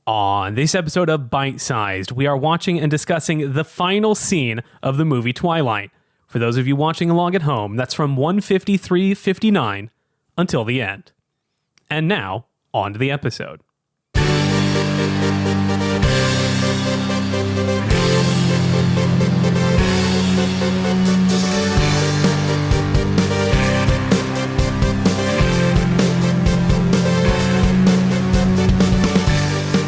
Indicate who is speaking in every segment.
Speaker 1: On this episode of Bite Sized, we are watching and discussing the final scene of the movie Twilight. For those of you watching along at home, that's from 1:53:59 until the end. And now, on to the episode.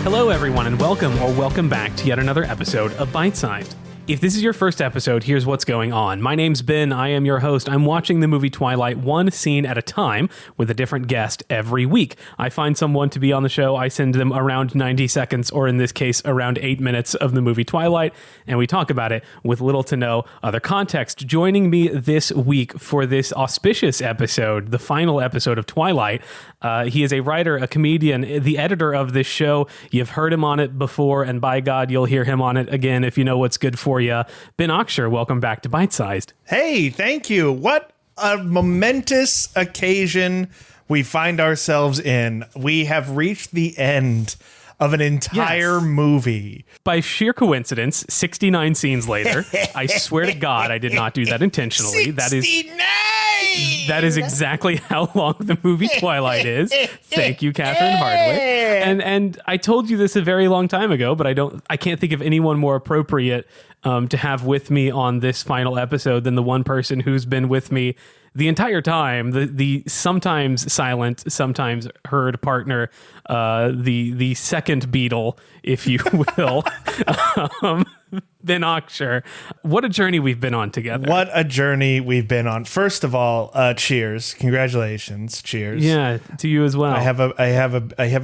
Speaker 1: Hello, everyone, and welcome back to yet another episode of Bite Sized. If this is your first episode, here's what's going on. My name's Ben. I am your host. I'm watching the movie Twilight one scene at a time with a different guest every week. I find someone to be on the show. I send them around 90 seconds, or in this case, around 8 minutes of the movie Twilight, and we talk about it with little to no other context. Joining me this week for this auspicious episode, the final episode of Twilight, he is a writer, a comedian, the editor of this show. You've heard him on it before, and by God, you'll hear him on it again if you know what's good for you. Ben Auxier, welcome back to Bite Sized.
Speaker 2: Hey, thank you. What a momentous occasion we find ourselves in. We have reached the end of an entire movie.
Speaker 1: By sheer coincidence, 69 scenes later, I swear to God, I did not do that intentionally.
Speaker 2: 69!
Speaker 1: That is exactly how long the movie Twilight is. Thank you, Catherine Hardwick. And I told you this a very long time ago, but I can't think of anyone more appropriate to have with me on this final episode than the one person who's been with me the entire time, the sometimes silent, sometimes heard partner, the second Beatle, if you will, Ben Auxier. What a journey we've been on together.
Speaker 2: What a journey we've been on. First of all, cheers. Congratulations. Cheers.
Speaker 1: Yeah, to you as well.
Speaker 2: I have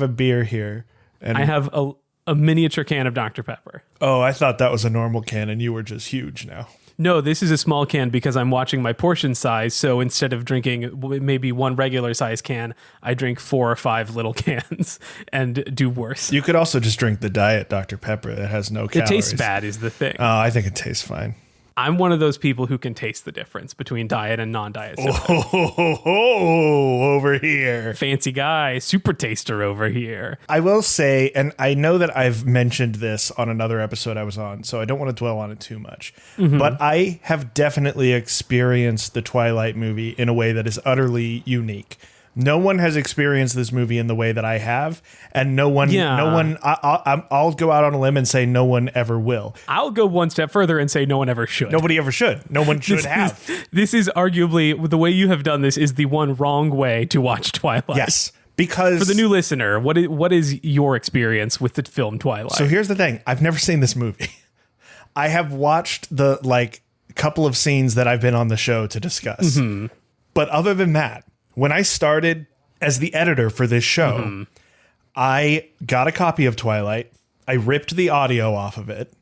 Speaker 2: a beer here. And
Speaker 1: I have a miniature can of Dr. Pepper.
Speaker 2: Oh, I thought that was a normal can and you were just huge now.
Speaker 1: No, this is a small can because I'm watching my portion size. So instead of drinking maybe one regular size can, I drink 4 or 5 little cans and do worse.
Speaker 2: You could also just drink the diet Dr. Pepper that has no calories.
Speaker 1: It tastes bad is the thing.
Speaker 2: Oh, I think it tastes fine.
Speaker 1: I'm one of those people who can taste the difference between diet and non-diet.
Speaker 2: Over here.
Speaker 1: Fancy guy, super taster over here.
Speaker 2: I will say, and I know that I've mentioned this on another episode I was on, so I don't want to dwell on it too much, but I have definitely experienced the Twilight movie in a way that is utterly unique. No one has experienced this movie in the way that I have, and no one. I'll go out on a limb and say no one ever will.
Speaker 1: I'll go one step further and say no one ever should.
Speaker 2: Nobody ever should. No one should have.
Speaker 1: This is arguably, the way you have done this is the one wrong way to watch Twilight.
Speaker 2: Yes, because
Speaker 1: for the new listener, what is your experience with the film Twilight?
Speaker 2: So here's the thing: I've never seen this movie. I have watched the couple of scenes that I've been on the show to discuss, but other than that. When I started as the editor for this show, I got a copy of Twilight. I ripped the audio off of it.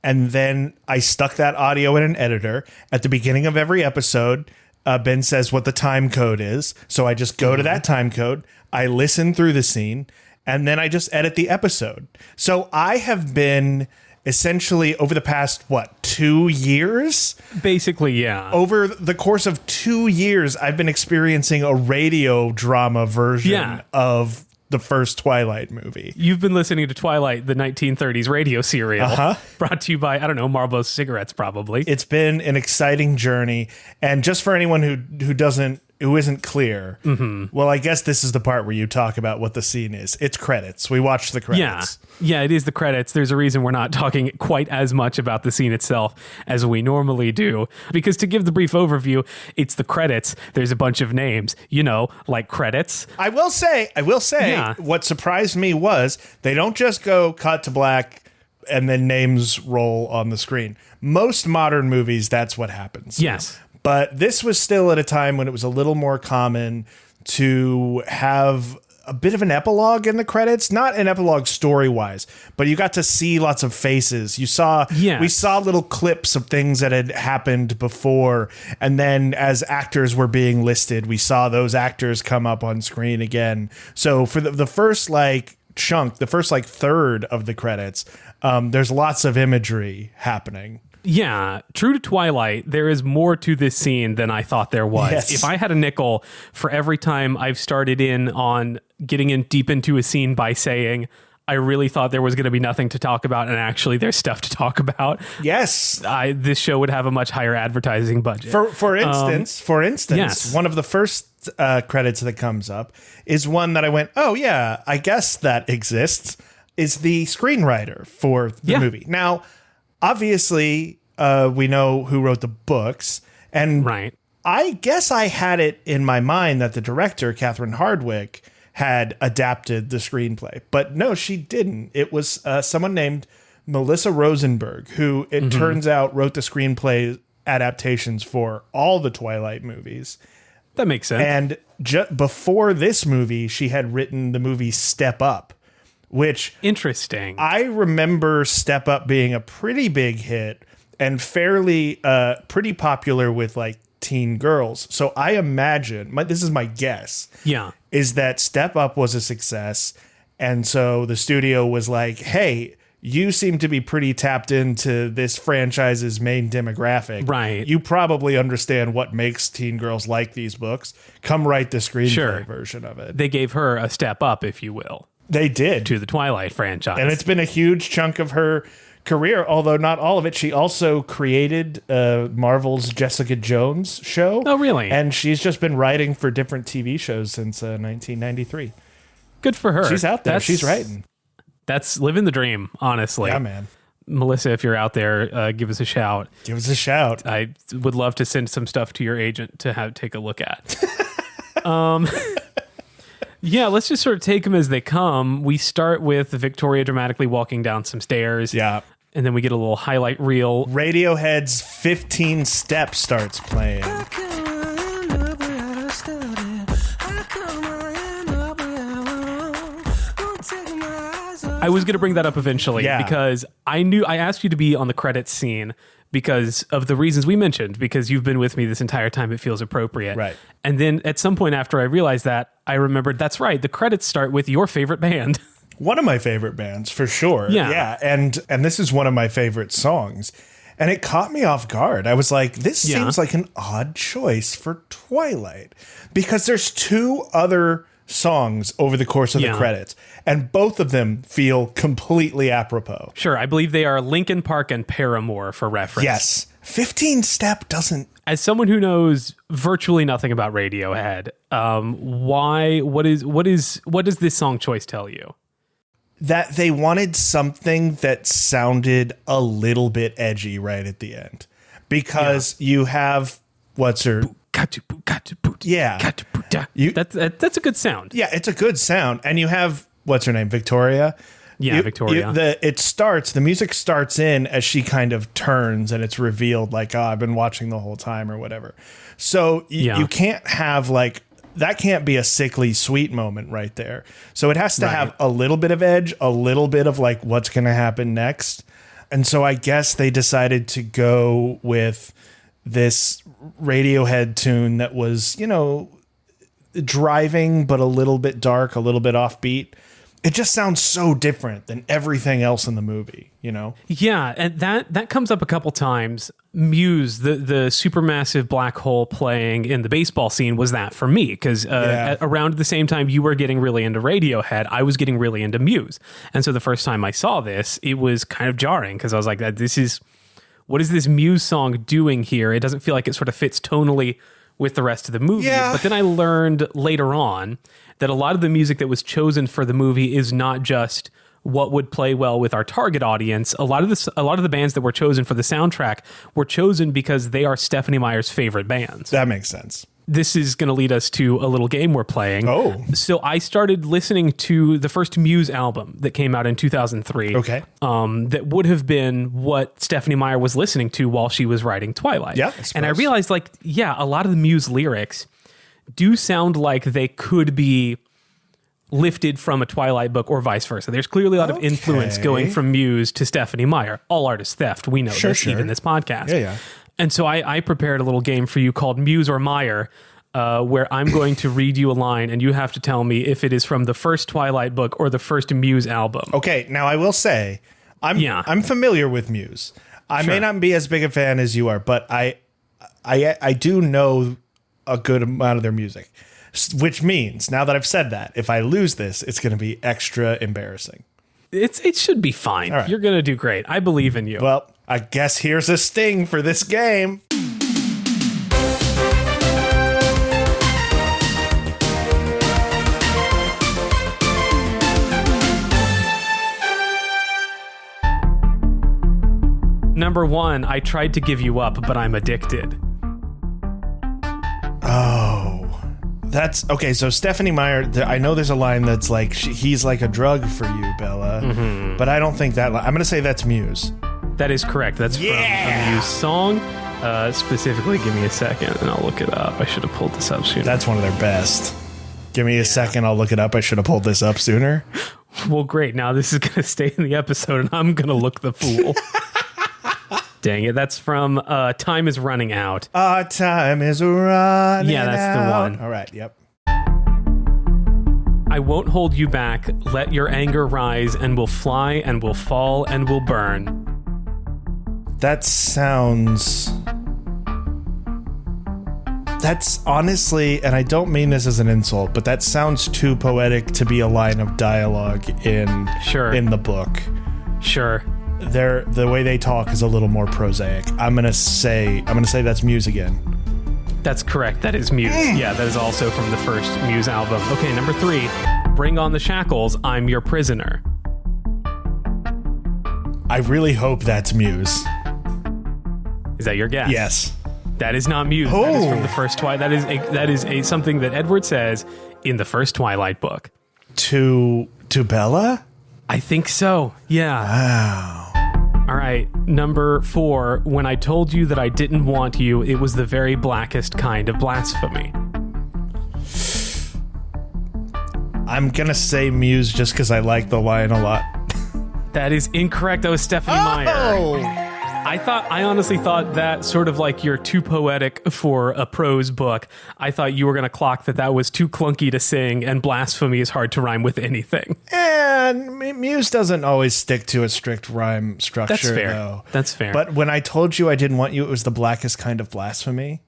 Speaker 2: And then I stuck that audio in an editor. At the beginning of every episode, Ben says what the time code is. So I just go to that time code. I listen through the scene. And then I just edit the episode. So I have been essentially over the past, 2 years?
Speaker 1: Basically, yeah.
Speaker 2: Over the course of 2 years, I've been experiencing a radio drama version of the first Twilight movie.
Speaker 1: You've been listening to Twilight, the 1930s radio serial, brought to you by, I don't know, Marlboro cigarettes, probably.
Speaker 2: It's been an exciting journey. And just for anyone who isn't clear, well, I guess this is the part where you talk about what the scene is. It's credits. We watched the credits.
Speaker 1: Yeah, it is the credits. There's a reason we're not talking quite as much about the scene itself as we normally do. Because to give the brief overview, it's the credits. There's a bunch of names, like credits.
Speaker 2: I will say, what surprised me was they don't just go cut to black and then names roll on the screen. Most modern movies, that's what happens.
Speaker 1: Yes.
Speaker 2: But this was still at a time when it was a little more common to have a bit of an epilogue in the credits, not an epilogue story-wise, but you got to see lots of faces. We saw little clips of things that had happened before, and then as actors were being listed, we saw those actors come up on screen again. So for the first chunk, the first third of the credits, there's lots of imagery happening.
Speaker 1: Yeah, true to Twilight, there is more to this scene than I thought there was.
Speaker 2: Yes.
Speaker 1: If I had a nickel for every time I've started in on getting in deep into a scene by saying, I really thought there was going to be nothing to talk about, and actually there's stuff to talk about.
Speaker 2: Yes.
Speaker 1: This show would have a much higher advertising budget.
Speaker 2: For instance,
Speaker 1: yes.
Speaker 2: one of the first credits that comes up is one that I went, oh yeah, I guess that exists, is the screenwriter for the movie. Now, obviously, we know who wrote the books, and
Speaker 1: right.
Speaker 2: I guess I had it in my mind that the director, Catherine Hardwicke, had adapted the screenplay. But no, she didn't. It was someone named Melissa Rosenberg, who it turns out wrote the screenplay adaptations for all the Twilight movies.
Speaker 1: That makes sense.
Speaker 2: And before this movie, she had written the movie Step Up, which...
Speaker 1: Interesting.
Speaker 2: I remember Step Up being a pretty big hit and fairly pretty popular with like teen girls. So I imagine, this is my guess, is that Step Up was a success. And so the studio was like, hey, you seem to be pretty tapped into this franchise's main demographic.
Speaker 1: Right.
Speaker 2: You probably understand what makes teen girls like these books. Come write the screenplay version of it.
Speaker 1: They gave her a step up, if you will.
Speaker 2: They did.
Speaker 1: To the Twilight franchise.
Speaker 2: And it's been a huge chunk of her career, although not all of it. She also created Marvel's Jessica Jones show.
Speaker 1: Oh, really?
Speaker 2: And she's just been writing for different TV shows since 1993.
Speaker 1: Good for her.
Speaker 2: She's out there. She's writing.
Speaker 1: That's living the dream, honestly.
Speaker 2: Yeah, man.
Speaker 1: Melissa, if you're out there, give us a shout.
Speaker 2: Give us a shout.
Speaker 1: I would love to send some stuff to your agent to take a look at. Yeah, let's just sort of take them as they come. We start with Victoria dramatically walking down some stairs.
Speaker 2: Yeah.
Speaker 1: And then we get a little highlight reel.
Speaker 2: Radiohead's 15 Steps starts playing.
Speaker 1: I was going to bring that up eventually because I asked you to be on the credits scene because of the reasons we mentioned, because you've been with me this entire time. It feels appropriate.
Speaker 2: Right.
Speaker 1: And then at some point after I realized that, I remembered that's right. The credits start with your favorite band.
Speaker 2: One of my favorite bands, for sure.
Speaker 1: Yeah.
Speaker 2: And this is one of my favorite songs. And it caught me off guard. I was like, this seems like an odd choice for Twilight. Because there's two other songs over the course of the credits, and both of them feel completely apropos.
Speaker 1: Sure, I believe they are Linkin Park and Paramore for reference.
Speaker 2: Yes. 15 Step doesn't...
Speaker 1: As someone who knows virtually nothing about Radiohead, what does this song choice tell you?
Speaker 2: That they wanted something that sounded a little bit edgy right at the end. Because you have... What's her... Yeah.
Speaker 1: That's a good sound.
Speaker 2: Yeah, it's a good sound. And you have, what's her name, Victoria?
Speaker 1: Yeah, Victoria.
Speaker 2: The music starts in as she kind of turns and it's revealed like, oh, I've been watching the whole time or whatever. So you can't have like, that can't be a sickly sweet moment right there. So it has to have a little bit of edge, a little bit of like what's going to happen next. And so I guess they decided to go with this Radiohead tune that was, driving, but a little bit dark, a little bit offbeat. It just sounds so different than everything else in the movie, Yeah,
Speaker 1: and that comes up a couple times. Muse, the supermassive black hole playing in the baseball scene was that for me, because around the same time you were getting really into Radiohead, I was getting really into Muse. And so the first time I saw this, it was kind of jarring, because I was like, what is this Muse song doing here? It doesn't feel like it sort of fits tonally with the rest of the movie. Yeah. But then I learned later on that a lot of the music that was chosen for the movie is not just what would play well with our target audience. A lot of the bands that were chosen for the soundtrack were chosen because they are Stephenie Meyer's favorite bands.
Speaker 2: That makes sense.
Speaker 1: This is going to lead us to a little game we're playing.
Speaker 2: Oh.
Speaker 1: So I started listening to the first Muse album that came out in 2003.
Speaker 2: Okay.
Speaker 1: That would have been what Stephenie Meyer was listening to while she was writing Twilight.
Speaker 2: Yeah.
Speaker 1: And I realized, a lot of the Muse lyrics do sound like they could be lifted from a Twilight book or vice versa. There's clearly a lot of influence going from Muse to Stephenie Meyer. All artists theft. We know this, even this podcast.
Speaker 2: Yeah.
Speaker 1: And so I prepared a little game for you called Muse or Meyer, where I'm going to read you a line and you have to tell me if it is from the first Twilight book or the first Muse album.
Speaker 2: Okay, now I will say, I'm familiar with Muse. I may not be as big a fan as you are, but I do know a good amount of their music, which means, now that I've said that, if I lose this, it's going to be extra embarrassing.
Speaker 1: It should be fine.
Speaker 2: All right.
Speaker 1: You're going to do great. I believe in you.
Speaker 2: Well, I guess here's a sting for this game.
Speaker 1: Number 1, I tried to give you up, but I'm addicted.
Speaker 2: Oh, that's okay. So Stephanie Meyer, I know there's a line that's like, he's like a drug for you, Bella, but I don't think that line. I'm going to say that's Muse.
Speaker 1: That is correct. That's from a Muse song. Specifically, give me a second and I'll look it up. I should have pulled this up sooner.
Speaker 2: That's one of their best. Give me a second. I'll look it up. I should have pulled this up sooner.
Speaker 1: Well, great. Now this is going to stay in the episode and I'm going to look the fool. Dang it. That's from Time Is Running Out.
Speaker 2: Time is running
Speaker 1: Yeah, that's the one.
Speaker 2: All right. Yep.
Speaker 1: I won't hold you back. Let your anger rise and we'll fly and we'll fall and we'll burn.
Speaker 2: That sounds... That's honestly, and I don't mean this as an insult, but that sounds too poetic to be a line of dialogue in the book.
Speaker 1: Sure.
Speaker 2: The way they talk is a little more prosaic. I'm gonna say that's Muse again.
Speaker 1: That's correct. That is Muse. Yeah, that is also from the first Muse album. Okay, number 3. Bring on the shackles. I'm your prisoner.
Speaker 2: I really hope that's Muse.
Speaker 1: Is that your guess?
Speaker 2: Yes.
Speaker 1: That is not Muse. That is from the first Twilight. That is a something that Edward says in the first Twilight book.
Speaker 2: To Bella?
Speaker 1: I think so. Yeah.
Speaker 2: Wow.
Speaker 1: All right, number 4. When I told you that I didn't want you, it was the very blackest kind of blasphemy.
Speaker 2: I'm gonna say Muse just because I like the line a lot.
Speaker 1: That is incorrect. That was Stephanie Meyer. I honestly thought that sort of like you're too poetic for a prose book. I thought you were going to clock that was too clunky to sing, and blasphemy is hard to rhyme with anything.
Speaker 2: And Muse doesn't always stick to a strict rhyme structure.
Speaker 1: That's fair.
Speaker 2: Though.
Speaker 1: That's fair.
Speaker 2: But when I told you I didn't want you, it was the blackest kind of blasphemy.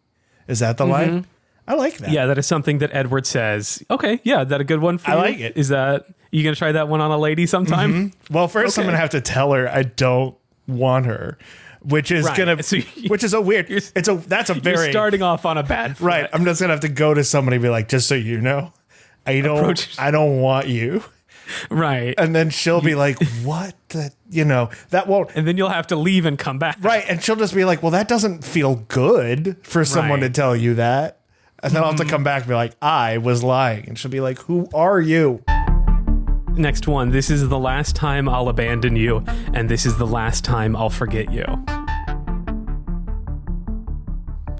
Speaker 2: Is that the line? I like that.
Speaker 1: Yeah, that is something that Edward says. Okay, yeah, is that a good one for you?
Speaker 2: I like it.
Speaker 1: Is that, you going to try that one on a lady sometime?
Speaker 2: Well, first I'm going to have to tell her I don't want her. Which is which is a weird. That's a very.
Speaker 1: You're starting off on a bad foot.
Speaker 2: Right. I'm just gonna have to go to somebody and be like, just so you know, I don't want you.
Speaker 1: Right.
Speaker 2: And then she'll be like, what the, that won't.
Speaker 1: And then you'll have to leave and come back.
Speaker 2: Right. And she'll just be like, well, that doesn't feel good for someone to tell you that. And then I'll have to come back and be like, I was lying. And she'll be like, who are you?
Speaker 1: Next one. This is the last time I'll abandon you, and this is the last time I'll forget you.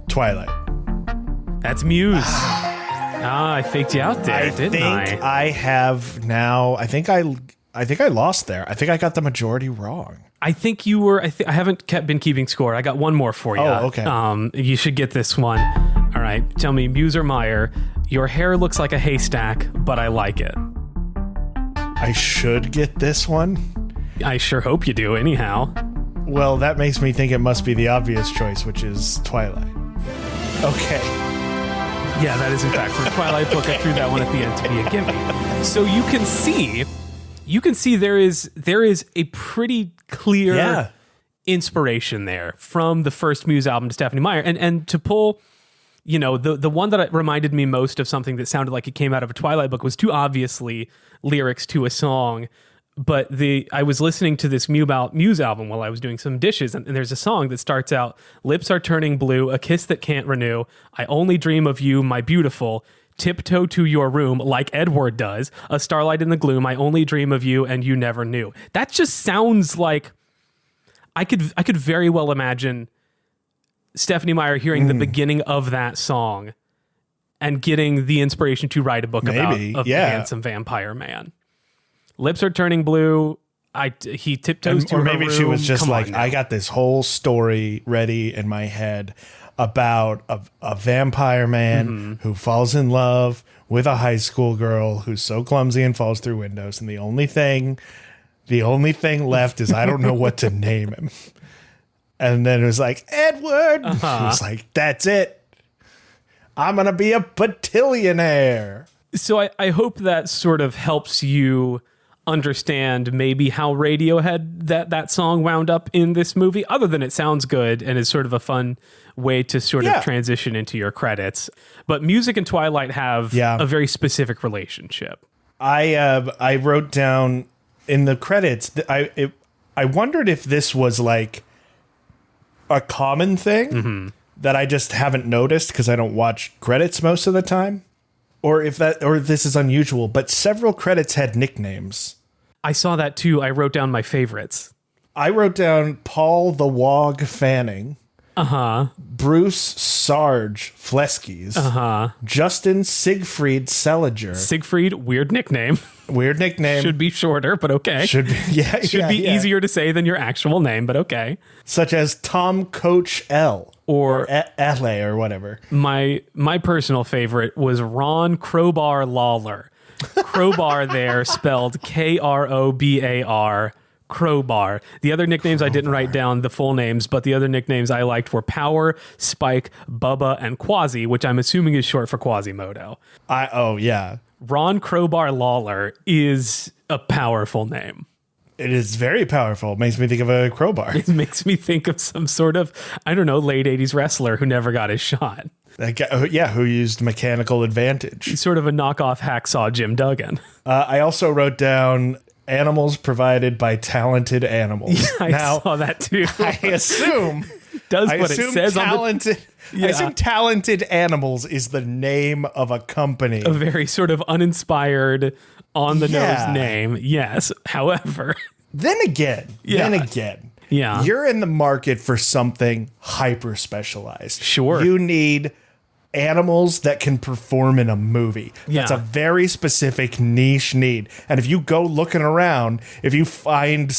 Speaker 2: Twilight.
Speaker 1: That's Muse. I faked you out there, didn't I?
Speaker 2: I have now. I think I lost there. I think I got the majority wrong.
Speaker 1: I think you were. I haven't been keeping score. I got one more for you.
Speaker 2: Oh, okay.
Speaker 1: You should get this one. All right. Tell me, Muse or Meyer, your hair looks like a haystack, but I like it.
Speaker 2: I should get this one.
Speaker 1: I sure hope you do, anyhow.
Speaker 2: Well, that makes me think it must be the obvious choice, which is Twilight. Okay.
Speaker 1: Yeah, that is in fact from Twilight book. I threw that one at the end to be a gimme. So you can see there is a pretty clear inspiration there from the first Muse album to Stephanie Meyer, and to pull. The one that reminded me most of something that sounded like it came out of a Twilight book was too obviously lyrics to a song. But I was listening to this Muse album while I was doing some dishes, and there's a song that starts out, lips are turning blue, a kiss that can't renew, I only dream of you, my beautiful, tiptoe to your room like Edward does, a starlight in the gloom, I only dream of you and you never knew. That just sounds like I could very well imagine Stephanie Meyer hearing the beginning of that song and getting the inspiration to write a book about a handsome vampire man. Lips are turning blue. He tiptoes to her room. Or maybe
Speaker 2: she was just like, I got this whole story ready in my head about a vampire man who falls in love with a high school girl who's so clumsy and falls through windows. And the only thing left is I don't know what to name him. And then it was like, Edward. He was like, that's it. I'm going to be a botillionaire.
Speaker 1: So I hope that sort of helps you understand maybe how Radiohead that song wound up in this movie, other than it sounds good and is sort of a fun way to sort of transition into your credits. But music and Twilight have a very specific relationship.
Speaker 2: I wrote down in the credits that I wondered if this was like a common thing that I just haven't noticed because I don't watch credits most of the time, or if this is unusual, but several credits had nicknames.
Speaker 1: I saw that too. I wrote down my favorites.
Speaker 2: I wrote down Paul the Wog Fanning. Bruce Sarge Fleskes. Justin Siegfried Seliger.
Speaker 1: Siegfried, weird nickname.
Speaker 2: Weird nickname.
Speaker 1: Should be shorter, but okay.
Speaker 2: Should be,
Speaker 1: Should be easier to say than your actual name, but okay.
Speaker 2: Such as Tom Coach L. Or L.A. or whatever.
Speaker 1: My personal favorite was Ron Crowbar Lawler. Crowbar there spelled Krobar. Crowbar. The other nicknames I didn't write down the full names, but the other nicknames I liked were Power, Spike, Bubba, and Quasi, which I'm assuming is short for Quasimodo. Ron Crowbar Lawler is a powerful name.
Speaker 2: It is very powerful. It makes me think of a crowbar.
Speaker 1: It makes me think of some sort of, I don't know, late 80s wrestler who never got his shot.
Speaker 2: That guy, who used mechanical advantage.
Speaker 1: He's sort of a knockoff hacksaw Jim Duggan.
Speaker 2: I also wrote down animals provided by talented animals.
Speaker 1: Yeah, I saw that too.
Speaker 2: I assume
Speaker 1: it says
Speaker 2: talented. I assume Talented Animals is the name of a company.
Speaker 1: A very sort of uninspired, on the nose name. Yes. However,
Speaker 2: then again, you're in the market for something hyper specialized.
Speaker 1: Sure.
Speaker 2: You need animals that can perform in a movie. That's a very specific niche need. And if you go looking around, if you find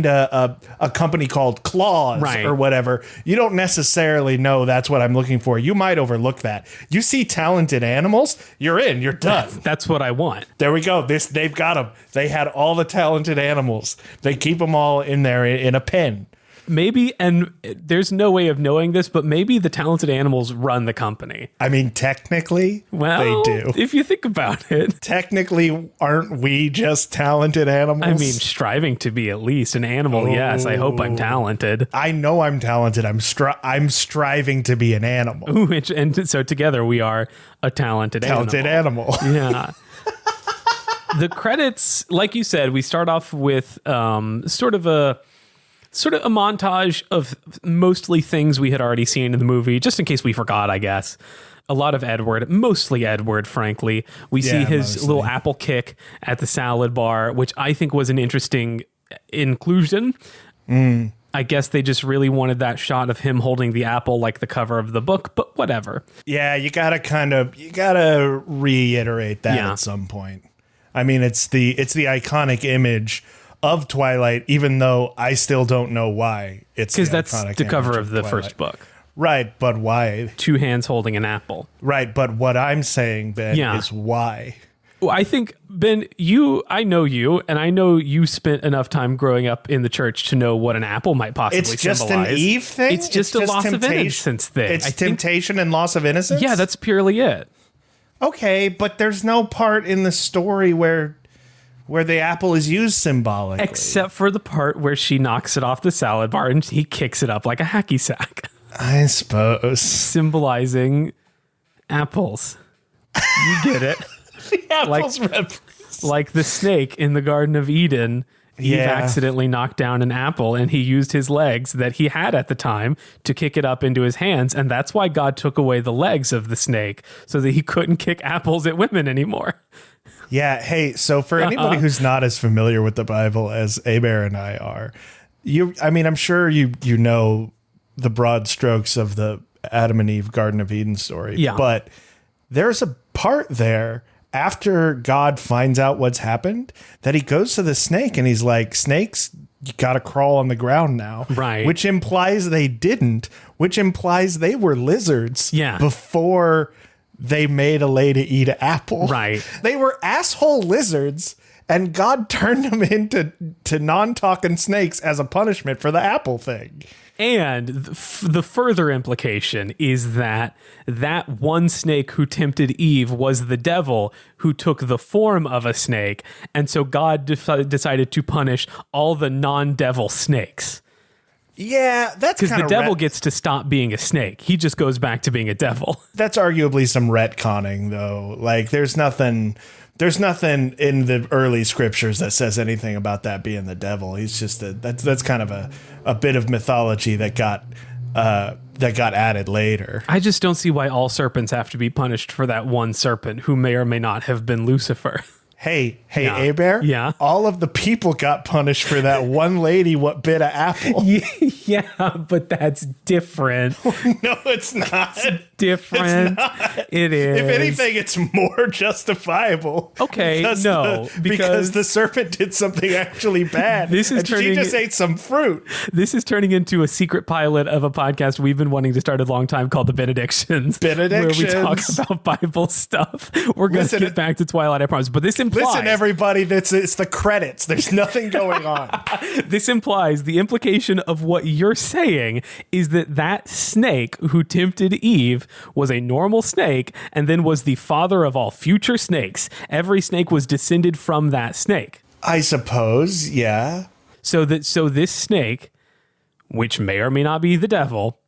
Speaker 2: a company called Claws or whatever, you don't necessarily know that's what I'm looking for. You might overlook that. You see Talented Animals, you're in, you're done.
Speaker 1: That's what I want.
Speaker 2: There we go. They've got them. They had all the talented animals. They keep them all in there in a pen.
Speaker 1: Maybe, and there's no way of knowing this, but maybe the Talented Animals run the company.
Speaker 2: I mean, technically, they do.
Speaker 1: If you think about it.
Speaker 2: Technically, aren't we just talented animals?
Speaker 1: I mean, striving to be at least an animal, yes. I hope I'm talented.
Speaker 2: I know I'm talented. I'm striving to be an animal.
Speaker 1: Ooh, and so together we are a talented
Speaker 2: animal.
Speaker 1: Yeah. The credits, like you said, we start off with sort of a montage of mostly things we had already seen in the movie, just in case we forgot, I guess. A lot of Edward, mostly Edward, frankly. We see his little apple kick at the salad bar, which I think was an interesting inclusion. I guess they just really wanted that shot of him holding the apple like the cover of the book, but whatever.
Speaker 2: Yeah, you gotta reiterate that at some point. I mean, it's the iconic image of Twilight, even though I still don't know why it's
Speaker 1: because that's the cover of the first book,
Speaker 2: right? But why?
Speaker 1: Two hands holding an apple,
Speaker 2: right? But what I'm saying, Ben, is why.
Speaker 1: Well, I think, Ben, I know you, and I know you spent enough time growing up in the church to know what an apple might possibly symbolize.
Speaker 2: It's just an Eve thing.
Speaker 1: It's just a loss of innocence thing.
Speaker 2: It's temptation and loss of innocence.
Speaker 1: Yeah, that's purely it.
Speaker 2: Okay, but there's no part in the story where the apple is used symbolically.
Speaker 1: Except for the part where she knocks it off the salad bar and he kicks it up like a hacky sack.
Speaker 2: I suppose.
Speaker 1: Symbolizing apples. You get it.
Speaker 2: The apples
Speaker 1: like the snake in the Garden of Eden. Eve accidentally knocked down an apple and he used his legs that he had at the time to kick it up into his hands. And that's why God took away the legs of the snake so that he couldn't kick apples at women anymore.
Speaker 2: Yeah. Hey, so for anybody who's not as familiar with the Bible as Aber and I are, I'm sure you know the broad strokes of the Adam and Eve Garden of Eden story.
Speaker 1: Yeah.
Speaker 2: But there's a part there after God finds out what's happened that he goes to the snake and he's like, snakes, you got to crawl on the ground now.
Speaker 1: Right.
Speaker 2: Which implies they didn't, which implies they were lizards before they made a lay to eat an apple.
Speaker 1: Right.
Speaker 2: They were asshole lizards, and God turned them into non-talking snakes as a punishment for the apple thing.
Speaker 1: And the further implication is that one snake who tempted Eve was the devil who took the form of a snake. And so God decided to punish all the non-devil snakes.
Speaker 2: Yeah, that's
Speaker 1: because the devil gets to stop being a snake. He just goes back to being a devil.
Speaker 2: That's arguably some retconning, though. Like, there's nothing in the early scriptures that says anything about that being the devil. He's just that's kind of a bit of mythology that got added later.
Speaker 1: I just don't see why all serpents have to be punished for that one serpent who may or may not have been Lucifer.
Speaker 2: Hey, yeah. Abear?
Speaker 1: Yeah.
Speaker 2: All of the people got punished for that one lady what bit of apple.
Speaker 1: Yeah, but that's different.
Speaker 2: No, it's not.
Speaker 1: It's different.
Speaker 2: It's not.
Speaker 1: It is.
Speaker 2: If anything, it's more justifiable.
Speaker 1: Okay,
Speaker 2: because the serpent did something actually bad. She just ate some fruit.
Speaker 1: This is turning into a secret pilot of a podcast we've been wanting to start a long time called The Benedictions. Where we talk about Bible stuff. We're going to get back to Twilight, I promise. But this implies...
Speaker 2: Listen, everybody, it's the credits. There's nothing going on.
Speaker 1: This implies the implication of what you're saying is that snake who tempted Eve was a normal snake and then was the father of all future snakes. Every snake was descended from that snake.
Speaker 2: I suppose, yeah.
Speaker 1: So this snake, which may or may not be the devil,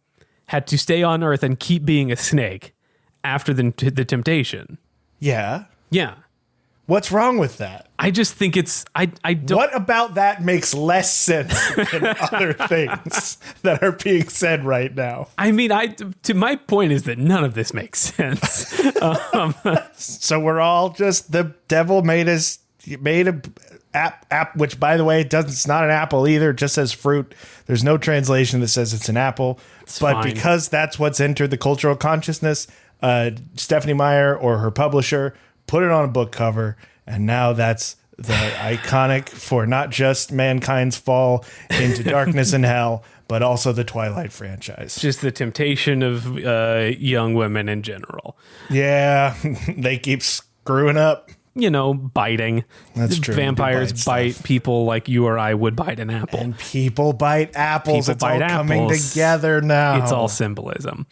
Speaker 1: had to stay on Earth and keep being a snake after the temptation.
Speaker 2: Yeah.
Speaker 1: Yeah.
Speaker 2: What's wrong with that?
Speaker 1: I just think it's... I don't...
Speaker 2: What about that makes less sense than other things that are being said right now?
Speaker 1: I mean, my point is that none of this makes sense.
Speaker 2: So we're all just... The devil made a app, which, by the way, it's not an apple either. It just says fruit. There's no translation that says it's an apple. But because that's what's entered the cultural consciousness, Stephanie Meyer or her publisher put it on a book cover, and now that's the iconic for not just mankind's fall into darkness and hell, but also the Twilight franchise.
Speaker 1: Just the temptation of young women in general.
Speaker 2: Yeah, they keep screwing up.
Speaker 1: Biting.
Speaker 2: That's true.
Speaker 1: Vampires bite people like you or I would bite an apple.
Speaker 2: And people bite apples. It's all coming together now.
Speaker 1: It's all symbolism.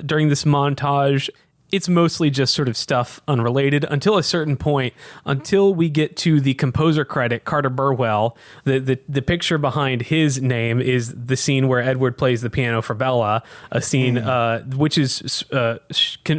Speaker 1: During this montage, it's mostly just sort of stuff unrelated until a certain point, until we get to the composer credit, Carter Burwell. The picture behind his name is the scene where Edward plays the piano for Bella, a scene which is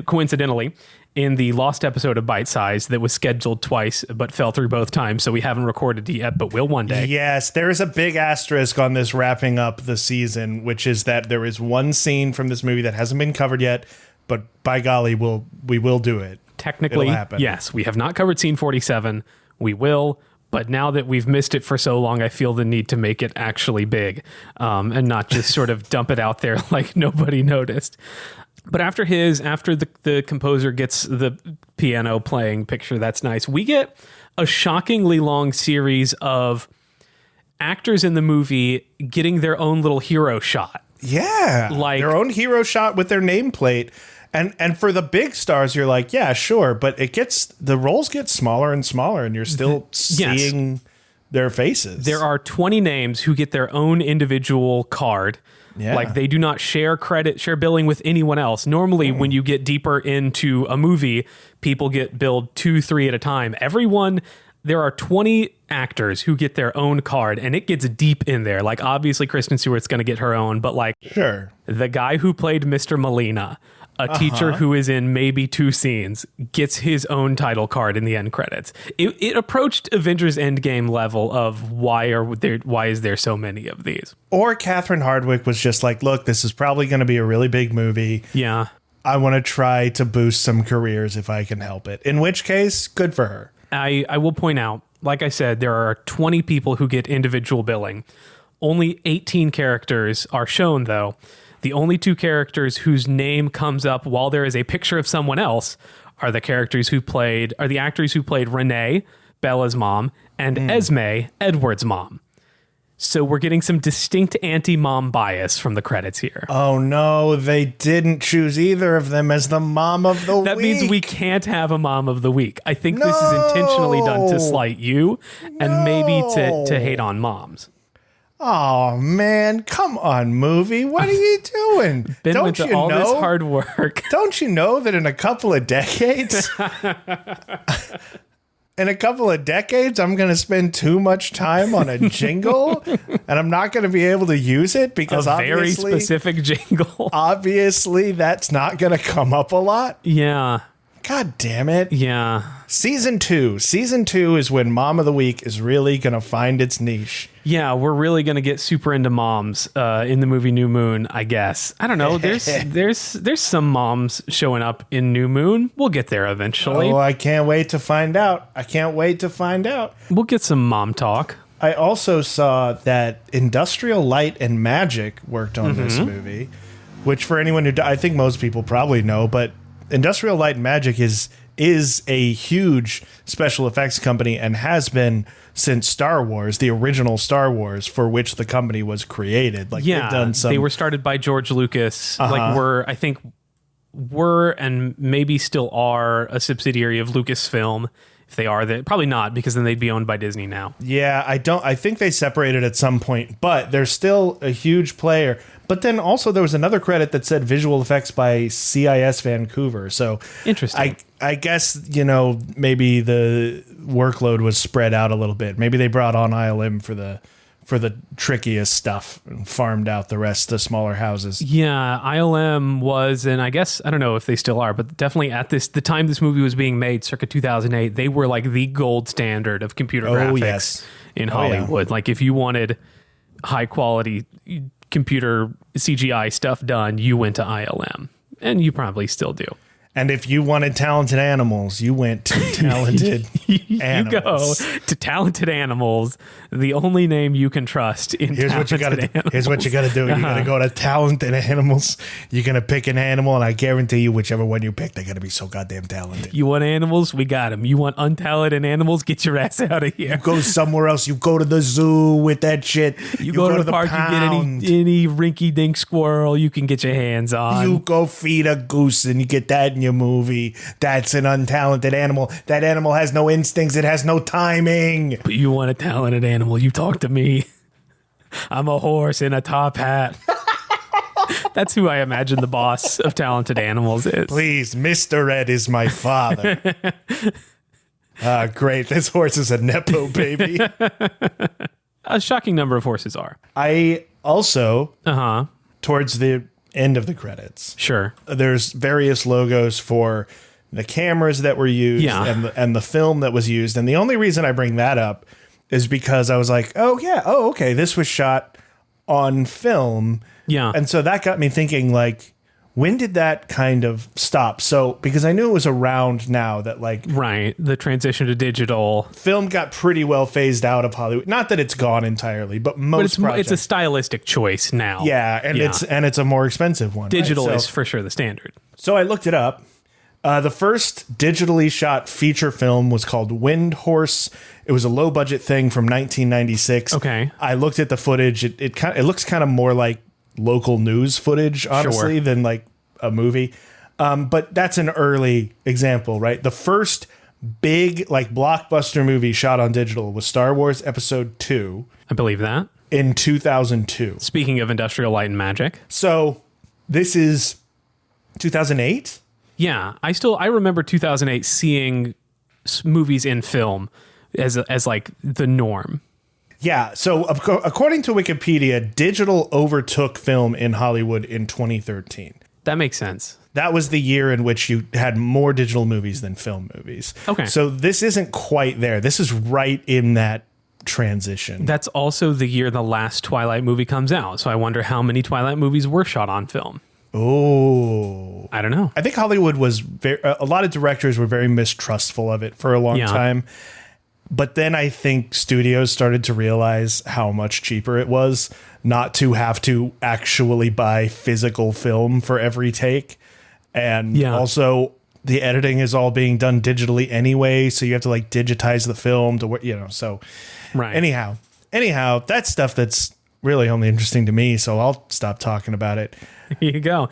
Speaker 1: coincidentally in the lost episode of Bite Size that was scheduled twice but fell through both times, so we haven't recorded it yet, but will one day.
Speaker 2: Yes, there is a big asterisk on this wrapping up the season, which is that there is one scene from this movie that hasn't been covered yet, but by golly, we will do it.
Speaker 1: Technically, yes. We have not covered scene 47. We will, but now that we've missed it for so long, I feel the need to make it actually big and not just sort of dump it out there like nobody noticed. But after the composer gets the piano playing picture, that's nice. We get a shockingly long series of actors in the movie getting their own little hero shot.
Speaker 2: Yeah, like their own hero shot with their nameplate. And for the big stars, you're like, yeah, sure. But the roles get smaller and smaller, and you're still seeing their faces.
Speaker 1: There are 20 names who get their own individual card. Yeah. Like they do not share billing with anyone else. Normally, when you get deeper into a movie, people get billed 2-3 at a time. There are 20 actors who get their own card, and it gets deep in there. Like, obviously, Kristen Stewart's going to get her own, but like,
Speaker 2: sure,
Speaker 1: the guy who played Mr. Molina, a teacher who is in maybe 2 scenes, gets his own title card in the end credits. It approached Avengers Endgame level of why is there so many of these?
Speaker 2: Or Catherine Hardwicke was just like, look, this is probably going to be a really big movie.
Speaker 1: Yeah.
Speaker 2: I want to try to boost some careers if I can help it. In which case, good for her.
Speaker 1: I will point out, like I said, there are 20 people who get individual billing. Only 18 characters are shown, though. The only 2 characters whose name comes up while there is a picture of someone else are the actors who played Renee, Bella's mom, and Esme, Edward's mom. So we're getting some distinct anti-mom bias from the credits here.
Speaker 2: Oh no, they didn't choose either of them as the mom of the week.
Speaker 1: That means we can't have a mom of the week. I think this is intentionally done to slight you and maybe to hate on moms.
Speaker 2: Oh man, come on, movie. What are you doing?
Speaker 1: Ben went to all this hard work.
Speaker 2: Don't you know that in a couple of decades I'm going to spend too much time on a jingle and I'm not going to be able to use it because
Speaker 1: a very specific jingle.
Speaker 2: Obviously, that's not going to come up a lot.
Speaker 1: Yeah.
Speaker 2: God damn it.
Speaker 1: Yeah.
Speaker 2: Season 2. Season 2 is when Mom of the Week is really going to find its niche.
Speaker 1: Yeah, we're really going to get super into moms in the movie New Moon, I guess. I don't know. There's some moms showing up in New Moon. We'll get there eventually.
Speaker 2: Oh, I can't wait to find out.
Speaker 1: We'll get some mom talk.
Speaker 2: I also saw that Industrial Light and Magic worked on this movie, which for anyone who I think most people probably know, but Industrial Light and Magic is a huge special effects company and has been since Star Wars, the original Star Wars, for which the company was created. Like,
Speaker 1: yeah,
Speaker 2: they've done some.
Speaker 1: They were started by George Lucas. Like, were and maybe still are a subsidiary of Lucasfilm. If they are, they probably not, because then they'd be owned by Disney now.
Speaker 2: Yeah, I think they separated at some point, but they're still a huge player. But then also there was another credit that said visual effects by CIS Vancouver. So
Speaker 1: interesting.
Speaker 2: I guess, maybe the workload was spread out a little bit. Maybe they brought on ILM for the trickiest stuff and farmed out the rest of smaller houses.
Speaker 1: Yeah, ILM was, and I guess, I don't know if they still are, but definitely at the time this movie was being made, circa 2008, they were like the gold standard of computer graphics in Hollywood. Yeah. Like, if you wanted high quality computer CGI stuff done, you went to ILM, and you probably still do.
Speaker 2: And if you wanted talented animals, you went to Talented Animals. You go
Speaker 1: to Talented Animals, the only name you can trust in
Speaker 2: Here's what you got to do. Here's what you got to do. You got to go to Talented Animals. You're going to pick an animal, and I guarantee you, whichever one you pick, they're going to be so goddamn talented.
Speaker 1: You want animals? We got them. You want untalented animals? Get your ass out of here.
Speaker 2: You go somewhere else. You go to the zoo with that shit.
Speaker 1: You go to the park, you get any rinky-dink squirrel you can get your hands on.
Speaker 2: You go feed a goose, and you get that in your movie. That's an untalented animal. That animal has no instincts. It has no timing.
Speaker 1: But you want a talented animal. You talk to me. I'm a horse in a top hat. That's who I imagine the boss of Talented Animals is.
Speaker 2: Please, Mr. Ed is my father. Great. This horse is a Nepo baby.
Speaker 1: A shocking number of horses are.
Speaker 2: I also, towards the end of the credits.
Speaker 1: Sure.
Speaker 2: There's various logos for the cameras that were used and the film that was used. And the only reason I bring that up is because I was like, okay, this was shot on film.
Speaker 1: Yeah.
Speaker 2: And so that got me thinking, like, when did that kind of stop? So, because I knew it was around now that, like...
Speaker 1: Right, the transition to digital.
Speaker 2: Film got pretty well phased out of Hollywood. Not that it's gone entirely, but most projects...
Speaker 1: It's a stylistic choice now.
Speaker 2: Yeah, and it's a more expensive one.
Speaker 1: Digital
Speaker 2: right?
Speaker 1: is for sure the standard.
Speaker 2: So I looked it up. The first digitally shot feature film was called Wind Horse. It was a low-budget thing from 1996.
Speaker 1: Okay.
Speaker 2: I looked at the footage. It looks kind of more like local news footage, honestly, than like a movie. But that's an early example, right? The first big like blockbuster movie shot on digital was Star Wars Episode 2.
Speaker 1: I believe that.
Speaker 2: In 2002.
Speaker 1: Speaking of Industrial Light and Magic.
Speaker 2: So this is 2008?
Speaker 1: Yeah. I remember 2008 seeing movies in film as like the norm.
Speaker 2: Yeah, so according to Wikipedia, digital overtook film in Hollywood in 2013.
Speaker 1: That makes sense.
Speaker 2: That was the year in which you had more digital movies than film movies.
Speaker 1: Okay.
Speaker 2: So this isn't quite there. This is right in that transition.
Speaker 1: That's also the year the last Twilight movie comes out. So I wonder how many Twilight movies were shot on film.
Speaker 2: Oh.
Speaker 1: I don't know.
Speaker 2: I think Hollywood was a lot of directors were very mistrustful of it for a long time. But then I think studios started to realize how much cheaper it was not to have to actually buy physical film for every take. And also the editing is all being done digitally anyway. So you have to like digitize the film to, so
Speaker 1: right.
Speaker 2: Anyhow, Anyhow, that's stuff that's really only interesting to me, so I'll stop talking about it.
Speaker 1: Here you go.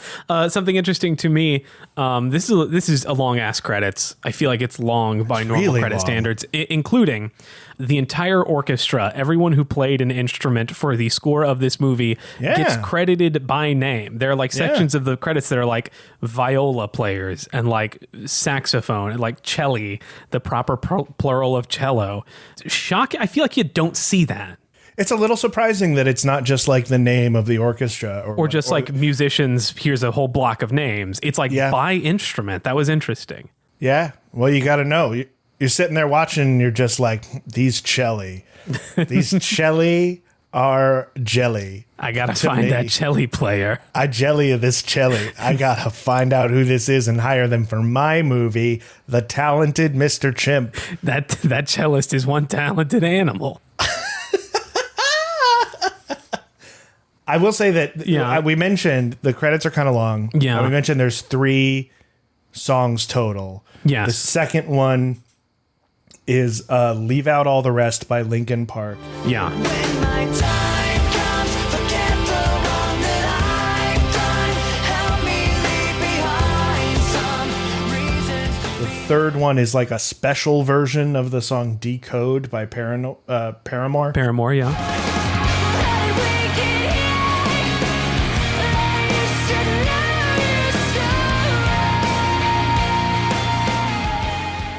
Speaker 1: Something interesting to me. This is a long ass credits. I feel like it's long by normal
Speaker 2: really
Speaker 1: credit
Speaker 2: long.
Speaker 1: standards, including the entire orchestra. Everyone who played an instrument for the score of this movie gets credited by name. There are like sections of the credits that are like viola players and like saxophone and like celli, the proper plural of cello. Shock! I feel like you don't see that.
Speaker 2: It's a little surprising that it's not just like the name of the orchestra.
Speaker 1: Or just like musicians, here's a whole block of names. It's like by instrument. That was interesting.
Speaker 2: Yeah. Well, you got to know. You're sitting there watching and you're just like, these celli. These celli are jelly.
Speaker 1: I got to find that celli player.
Speaker 2: I jelly of this celli. I got to find out who this is and hire them for my movie, The Talented Mr. Chimp.
Speaker 1: That cellist is one talented animal.
Speaker 2: I will say that we mentioned the credits are kind of long.
Speaker 1: Yeah.
Speaker 2: We mentioned there's 3 songs total.
Speaker 1: Yes.
Speaker 2: The second one is Leave Out All the Rest by Linkin Park.
Speaker 1: Yeah.
Speaker 3: When my time comes, forget the wrong that I've done. Help me leave behind some reasons to
Speaker 2: The third one is like a special version of the song Decode by Paramore.
Speaker 1: Paramore, yeah.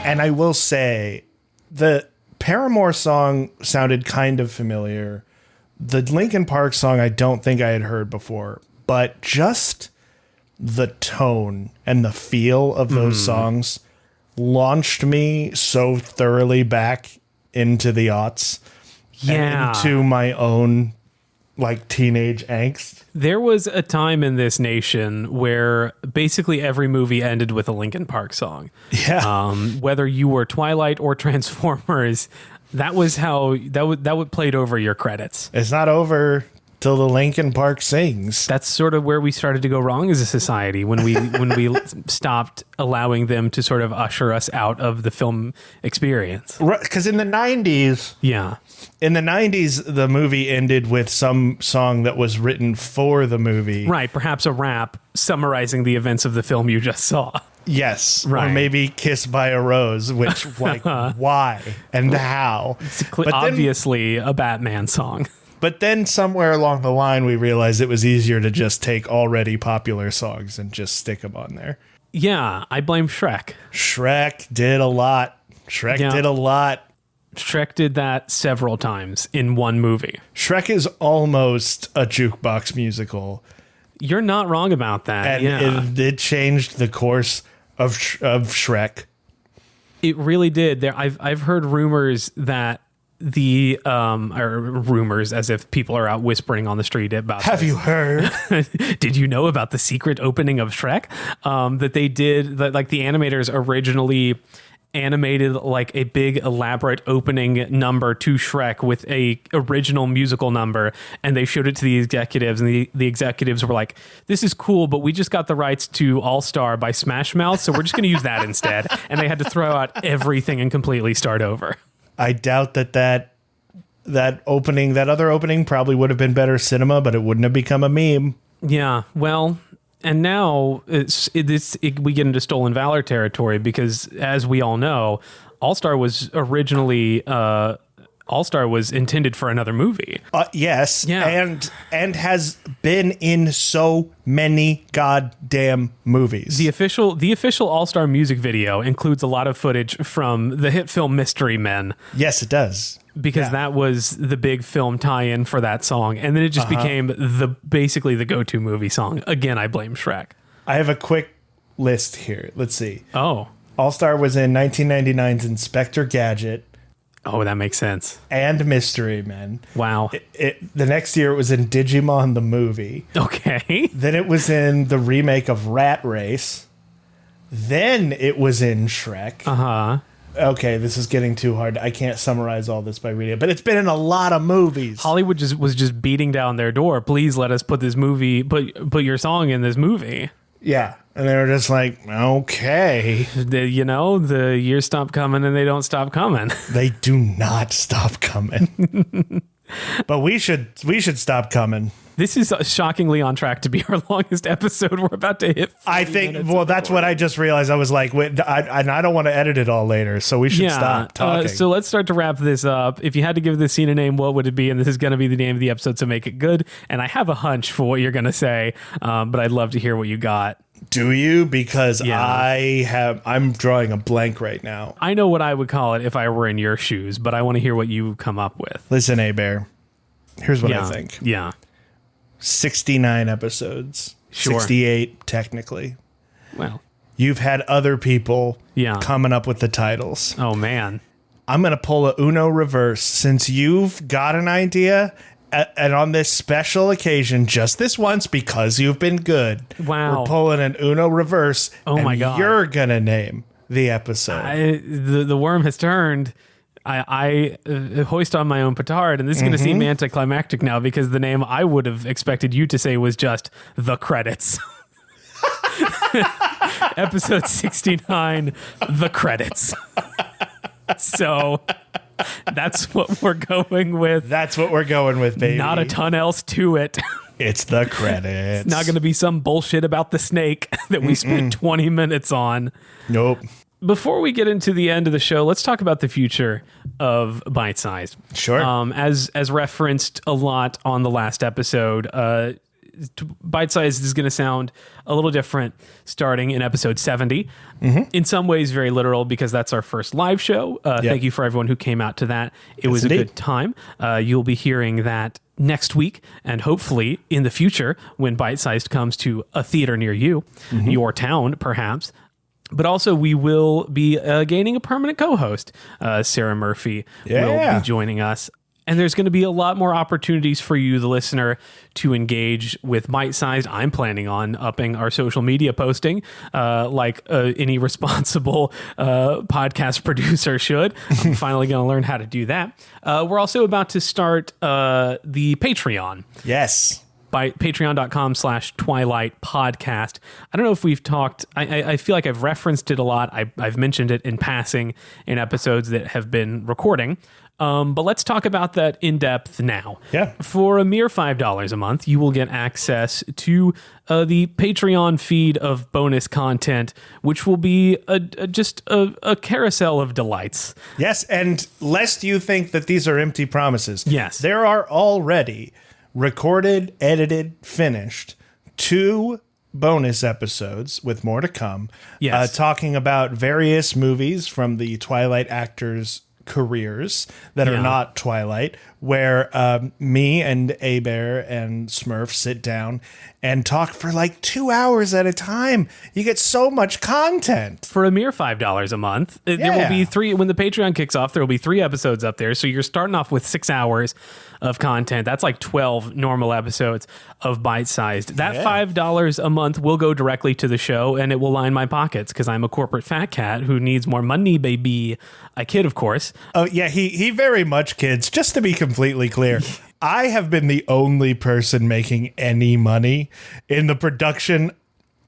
Speaker 2: And I will say, the Paramore song sounded kind of familiar. The Linkin Park song I don't think I had heard before, but just the tone and the feel of those songs launched me so thoroughly back into the aughts.
Speaker 1: Yeah.
Speaker 2: And into my own like teenage angst.
Speaker 1: There was a time in this nation where basically every movie ended with a Linkin Park song.
Speaker 2: Yeah.
Speaker 1: Whether you were Twilight or Transformers, that was how that would played over your credits.
Speaker 2: It's not over till the Linkin Park sings.
Speaker 1: That's sort of where we started to go wrong as a society when we stopped allowing them to sort of usher us out of the film experience.
Speaker 2: Because in the 90s,
Speaker 1: Yeah.
Speaker 2: in the 90s, the movie ended with some song that was written for the movie.
Speaker 1: Right, perhaps a rap summarizing the events of the film you just saw.
Speaker 2: Yes.
Speaker 1: Right.
Speaker 2: Or maybe Kiss by a Rose, which, like, why and how?
Speaker 1: It's
Speaker 2: But then-
Speaker 1: obviously a Batman song.
Speaker 2: But then somewhere along the line, we realized it was easier to just take already popular songs and just stick them on there.
Speaker 1: Yeah, I blame Shrek.
Speaker 2: Shrek did a lot. Shrek
Speaker 1: did that several times in one movie.
Speaker 2: Shrek is almost a jukebox musical.
Speaker 1: You're not wrong about that.
Speaker 2: And it changed the course of Shrek.
Speaker 1: It really did. I've heard rumors that or rumors as if people are out whispering on the street about
Speaker 2: Have
Speaker 1: this.
Speaker 2: you heard?
Speaker 1: Did you know about the secret opening of Shrek? That they did, that like the animators originally animated like a big elaborate opening number to Shrek with a original musical number, and they showed it to the executives, and the executives were like, this is cool, but we just got the rights to All Star by Smash Mouth, so we're just going to use that instead. And they had to throw out everything and completely start over. I
Speaker 2: doubt that other opening probably would have been better cinema, but it wouldn't have become a meme.
Speaker 1: Yeah, well, and now we get into stolen valor territory because, as we all know, All-Star was originally All-Star was intended for another movie.
Speaker 2: Yes,
Speaker 1: yeah.
Speaker 2: and has been in so many goddamn movies.
Speaker 1: The official All-Star music video includes a lot of footage from the hit film Mystery Men.
Speaker 2: Yes, it does.
Speaker 1: Because that was the big film tie-in for that song, and then it just became basically the go-to movie song. Again, I blame Shrek.
Speaker 2: I have a quick list here. Let's see.
Speaker 1: Oh.
Speaker 2: All-Star was in 1999's Inspector Gadget.
Speaker 1: Oh, that makes sense.
Speaker 2: And Mystery Men.
Speaker 1: Wow.
Speaker 2: The next year it was in Digimon the movie.
Speaker 1: Okay.
Speaker 2: Then it was in the remake of Rat Race. Then it was in Shrek.
Speaker 1: Uh-huh.
Speaker 2: Okay, this is getting too hard. I can't summarize all this by reading it, but it's been in a lot of movies.
Speaker 1: Hollywood was just beating down their door. Please let us put your song in this movie.
Speaker 2: Yeah. And they were just like, okay.
Speaker 1: The years stop coming and they don't stop coming.
Speaker 2: They do not stop coming. But we should stop coming.
Speaker 1: This is shockingly on track to be our longest episode. We're about to hit 40
Speaker 2: I think,
Speaker 1: minutes
Speaker 2: well,
Speaker 1: of
Speaker 2: that's what I just realized. I was like, wait, I don't want to edit it all later, so we should stop talking.
Speaker 1: So let's start to wrap this up. If you had to give this scene a name, what would it be? And this is going to be the name of the episode, so make it good. And I have a hunch for what you're going to say, but I'd love to hear what you got.
Speaker 2: Do you? Because
Speaker 1: Yeah.
Speaker 2: I'm drawing a blank right now.
Speaker 1: I know what I would call it if I were in your shoes, but I want to hear what you come up with.
Speaker 2: Listen, A-Bear, here's what
Speaker 1: Yeah.
Speaker 2: I think.
Speaker 1: Yeah.
Speaker 2: 69 episodes.
Speaker 1: Sure.
Speaker 2: 68, technically.
Speaker 1: Well,
Speaker 2: You've had other people
Speaker 1: Yeah.
Speaker 2: coming up with the titles.
Speaker 1: oh man.
Speaker 2: I'm going to pull a Uno reverse since you've got an idea. And on this special occasion, just this once, because you've been good,
Speaker 1: Wow.
Speaker 2: we're pulling an Uno reverse.
Speaker 1: Oh, my God.
Speaker 2: You're going to name the episode.
Speaker 1: The worm has turned. I hoist on my own petard, and this is going to seem anticlimactic now because the name I would have expected you to say was just The Credits. Episode 69, The Credits. So that's what we're going with.
Speaker 2: That's what we're going with, baby.
Speaker 1: Not a ton else to it.
Speaker 2: It's the credits.
Speaker 1: Not going to be some bullshit about the snake that we spent 20 minutes on.
Speaker 2: Nope.
Speaker 1: Before we get into the end of the show, let's talk about the future of Bite Size.
Speaker 2: Sure.
Speaker 1: As referenced a lot on the last episode, Bite Size is going to sound a little different starting in episode 70. In some ways, very literal because that's our first live show. Thank you for everyone who came out to that. It was
Speaker 2: indeed.
Speaker 1: a good time. You'll be hearing that next week and hopefully in the future when Bite Sized comes to a theater near you, your town, perhaps. But also, we will be gaining a permanent co-host. Sarah Murphy will be joining us. And there's going to be a lot more opportunities for you, the listener, to engage with Bite Sized. I'm planning on upping our social media posting like any responsible podcast producer should. I'm finally going to learn how to do that. We're also about to start the Patreon.
Speaker 2: Yes.
Speaker 1: By patreon.com/Twilight podcast. I don't know if we've talked, I feel like I've referenced it a lot. I've mentioned it in passing in episodes that have been recording. But let's talk about that in depth now.
Speaker 2: Yeah.
Speaker 1: For a mere $5 a month, you will get access to the Patreon feed of bonus content, which will be just a carousel of delights.
Speaker 2: Yes, and lest you think that these are empty promises.
Speaker 1: Yes.
Speaker 2: There are already recorded, edited, finished 2 bonus episodes with more to come.
Speaker 1: Yes.
Speaker 2: Talking about various movies from the Twilight actors' careers that are not Twilight, where me and A-Bear and Smurf sit down and talk for like 2 hours at a time. You get so much content.
Speaker 1: For a mere $5 a month, there will be 3, when the Patreon kicks off, there will be 3 episodes up there. So you're starting off with 6 hours of content. That's like 12 normal episodes of Bite Sized. That $5 a month will go directly to the show and it will line my pockets because I'm a corporate fat cat who needs more money, baby. I kid, of course.
Speaker 2: Oh, yeah, he very much kids. Just to be completely clear, I have been the only person making any money in the production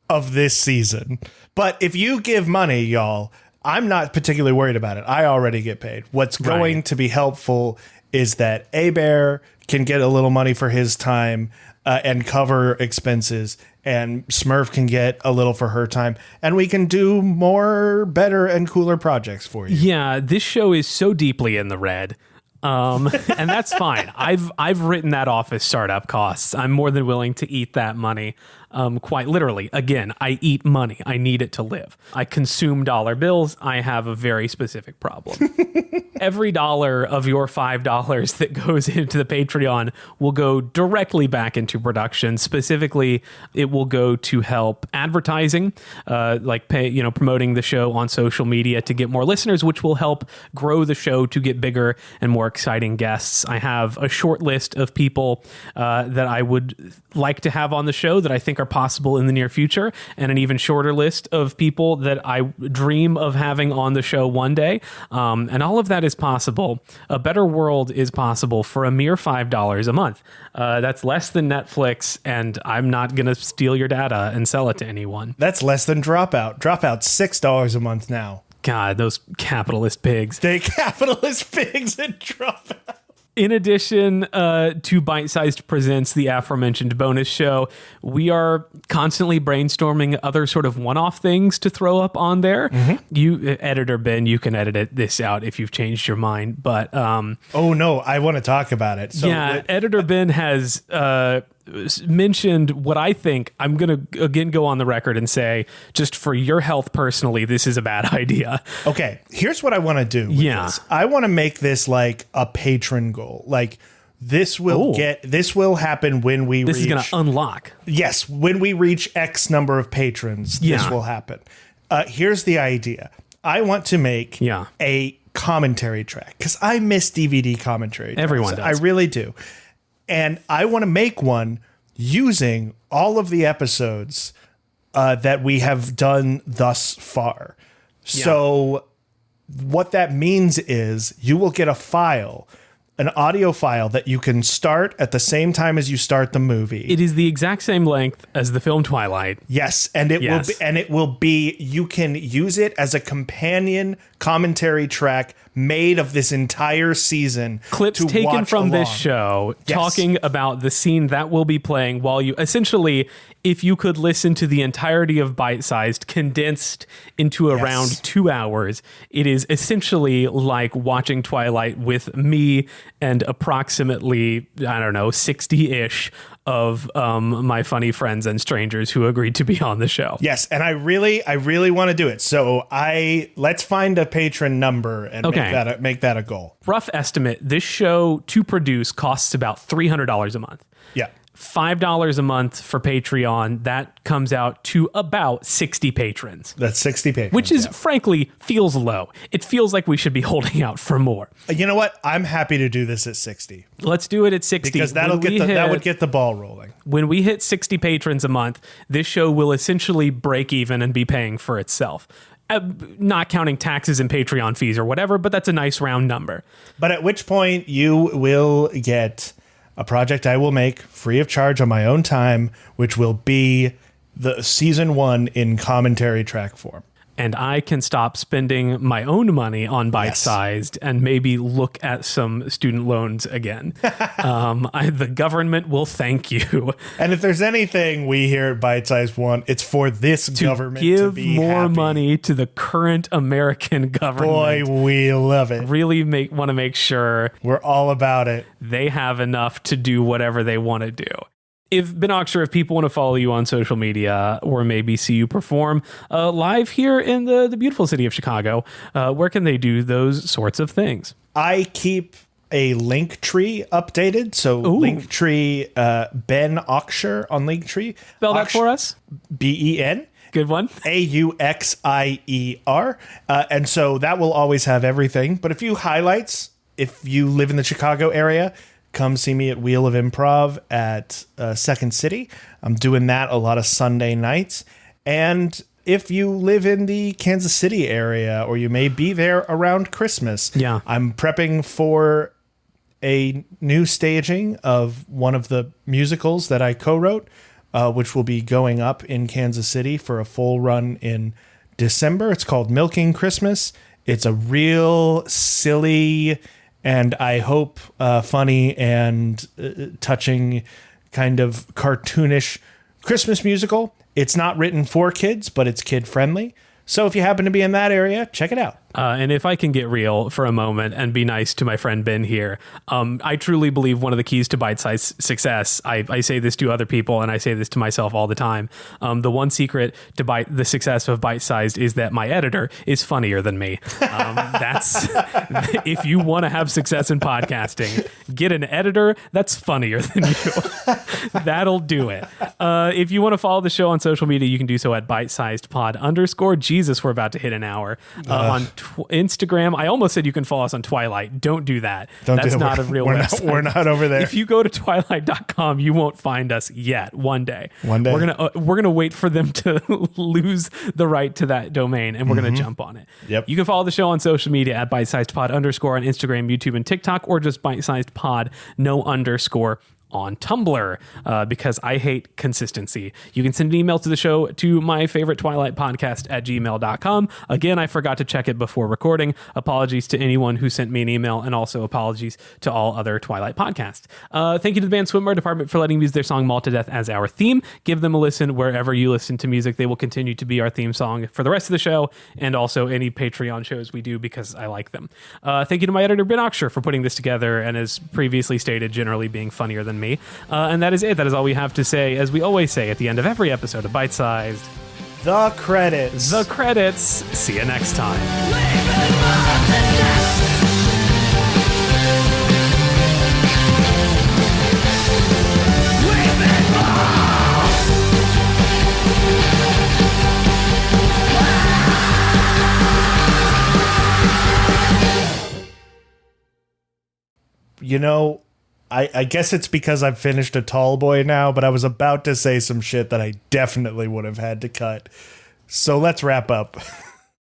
Speaker 2: of this season. But if you give money, y'all, I'm not particularly worried about it. I already get paid. What's going to be helpful is that A-Bear can get a little money for his time and cover expenses, and Smurf can get a little for her time, and we can do more, better, and cooler projects for you.
Speaker 1: Yeah, this show is so deeply in the red. And that's fine. I've written that off as startup costs. I'm more than willing to eat that money. Quite literally. Again, I eat money. I need it to live. I consume dollar bills. I have a very specific problem. Every dollar of your $5 that goes into the Patreon will go directly back into production. Specifically, it will go to help advertising, like promoting the show on social media to get more listeners, which will help grow the show to get bigger and more exciting guests. I have a short list of people that I would like to have on the show that I think are possible in the near future, and an even shorter list of people that I dream of having on the show one day. And all of that is possible. A better world is possible for a mere $5 a month. That's less than Netflix, and I'm not going to steal your data and sell it to anyone.
Speaker 2: That's less than Dropout. Dropout's $6 a month now.
Speaker 1: God, those capitalist pigs.
Speaker 2: They capitalist pigs and Dropout.
Speaker 1: In addition to Bite Sized Presents, the aforementioned bonus show, we are constantly brainstorming other sort of one-off things to throw up on there. You, editor Ben, you can edit this out if you've changed your mind. But
Speaker 2: oh no, I want to talk about it. So
Speaker 1: yeah, editor Ben has mentioned what I think. I'm going to again go on the record and say, just for your health personally, this is a bad idea.
Speaker 2: Okay, here's what I want to do. With this. I want to make this like a patron goal. Like this will happen when we
Speaker 1: this
Speaker 2: reach.
Speaker 1: Is going to unlock.
Speaker 2: Yes, when we reach X number of patrons, this will happen. Here's the idea. I want to make a commentary track because I miss DVD commentary tracks.
Speaker 1: Everyone does.
Speaker 2: I really do. And I want to make one using all of the episodes that we have done thus far. Yeah. So what that means is you will get a file, an audio file that you can start at the same time as you start the movie.
Speaker 1: It is the exact same length as the film Twilight.
Speaker 2: Yes, and it will be you can use it as a companion commentary track made of this entire season.
Speaker 1: Clips taken from this show talking about the scene that will be playing while you essentially, if you could listen to the entirety of Bite Sized condensed into around 2 hours, it is essentially like watching Twilight with me and approximately, I don't know, 60-ish of my funny friends and strangers who agreed to be on the show.
Speaker 2: Yes, and I really want to do it. So let's find a patron number and make that a goal.
Speaker 1: Rough estimate, this show to produce costs about $300 a month.
Speaker 2: Yeah.
Speaker 1: $5 a month for Patreon, that comes out to about 60 patrons.
Speaker 2: That's 60 patrons.
Speaker 1: Which is, frankly, feels low. It feels like we should be holding out for more.
Speaker 2: You know what? I'm happy to do this at 60.
Speaker 1: Let's do it at 60.
Speaker 2: Because that would get the ball rolling.
Speaker 1: When we hit 60 patrons a month, this show will essentially break even and be paying for itself. Not counting taxes and Patreon fees or whatever, but that's a nice round number.
Speaker 2: But at which point you will get a project I will make free of charge on my own time, which will be the season 1 in commentary track form.
Speaker 1: And I can stop spending my own money on Bite-Sized and maybe look at some student loans again. The government will thank you.
Speaker 2: And if there's anything we here at Bite-Sized want, it's for this government to be
Speaker 1: more
Speaker 2: happy.
Speaker 1: Money to the current American government.
Speaker 2: Boy, we love it.
Speaker 1: Really want to make sure
Speaker 2: we're all about it.
Speaker 1: They have enough to do whatever they want to do. If Ben Auxier, if people want to follow you on social media or maybe see you perform live here in the beautiful city of Chicago, where can they do those sorts of things?
Speaker 2: I keep a link tree updated. So link tree, Ben Auxier on link tree.
Speaker 1: Spell that for us.
Speaker 2: Ben.
Speaker 1: Good one.
Speaker 2: Auxier. And so that will always have everything. But a few highlights, if you live in the Chicago area, come see me at Wheel of Improv at Second City. I'm doing that a lot of Sunday nights. And if you live in the Kansas City area, or you may be there around Christmas, I'm prepping for a new staging of one of the musicals that I co-wrote, which will be going up in Kansas City for a full run in December. It's called Milking Christmas. It's a real silly and I hope funny and touching kind of cartoonish Christmas musical. It's not written for kids, but it's kid friendly. So if you happen to be in that area, check it out.
Speaker 1: And if I can get real for a moment and be nice to my friend Ben here, I truly believe one of the keys to bite-sized success, I say this to other people and I say this to myself all the time, the one secret to the success of bite-sized is that my editor is funnier than me. That's if you want to have success in podcasting, get an editor that's funnier than you. That'll do it. If you want to follow the show on social media, you can do so at bitesizedpod_. Jesus, we're about to hit an hour. On Instagram, I almost said you can follow us on Twilight. Don't do that. That's not a real website.
Speaker 2: We're not over there.
Speaker 1: If you go to twilight.com, you won't find us yet. One day. We're gonna wait for them to lose the right to that domain, and we're gonna jump on it.
Speaker 2: Yep.
Speaker 1: You can follow the show on social media at bitesizedpod_ on Instagram, YouTube, and TikTok, or just bitesizedpod, no underscore on Tumblr because I hate consistency. You can send an email to the show to my favorite Twilight podcast at gmail.com. Again, I forgot to check it before recording. Apologies to anyone who sent me an email, and also apologies to all other Twilight podcasts. Thank you to the band Swimwear Department for letting me use their song Maul to Death as our theme. Give them a listen wherever you listen to music. They will continue to be our theme song for the rest of the show, and also any Patreon shows we do because I like them. Thank you to my editor Ben Auxier for putting this together, and as previously stated, generally being funnier than me. And that is it. That is all we have to say, as we always say at the end of every episode of Bite Sized.
Speaker 2: The credits.
Speaker 1: The credits. See you next time.
Speaker 2: You know, I guess it's because I've finished a Tall Boy now, but I was about to say some shit that I definitely would have had to cut. So let's wrap up.